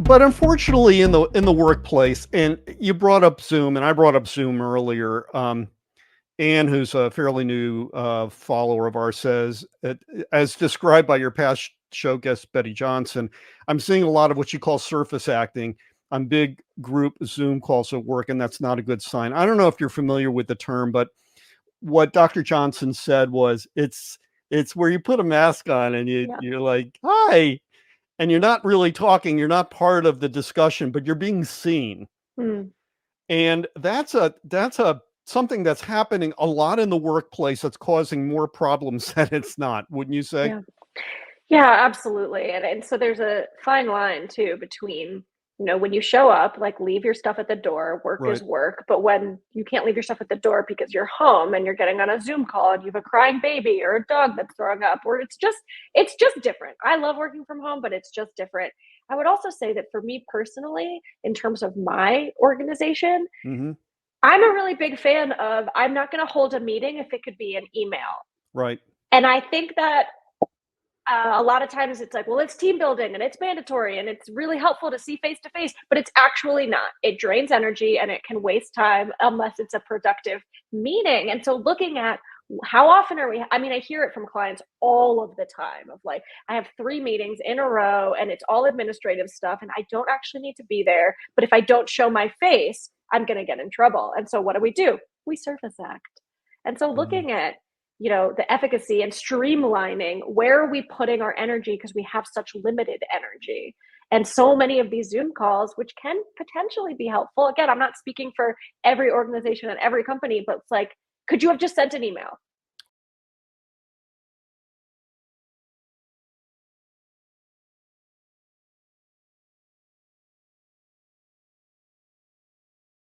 But unfortunately, in the workplace, and you brought up Zoom, and I brought up Zoom earlier. Anne, who's a fairly new follower of ours, says, as described by your past show guest Betty Johnson, I'm seeing a lot of what you call surface acting on big group Zoom calls at work, and that's not a good sign. I don't know if you're familiar with the term, but what Dr. Johnson said was, it's where you put a mask on and Yeah. you're like, hi, and you're not really talking, you're not part of the discussion, but you're being seen. Mm. And that's a something that's happening a lot in the workplace that's causing more problems than it's not, wouldn't you say? Yeah. Yeah, absolutely. And so there's a fine line too between, when you show up, like leave your stuff at the door, work is Right. work, but when you can't leave your stuff at the door because you're home and you're getting on a Zoom call and you have a crying baby or a dog that's throwing up, or it's just different. I love working from home, but it's just different. I would also say that for me personally, in terms of my organization, Hmm. I'm a really big fan of I'm not going to hold a meeting if it could be an email. Right. And I think that a lot of times it's like, well, it's team building and it's mandatory and it's really helpful to see face to face, but it's actually not. It drains energy and it can waste time unless it's a productive meeting. And so looking at how often are we, I mean, I hear it from clients all of the time of like, I have 3 meetings in a row and it's all administrative stuff and I don't actually need to be there. But if I don't show my face, I'm going to get in trouble. And so what do? We surface act. And so Mm. looking at the efficacy and streamlining where are we putting our energy because we have such limited energy. And so many of these Zoom calls, which can potentially be helpful. Again, I'm not speaking for every organization and every company, but it's like, could you have just sent an email?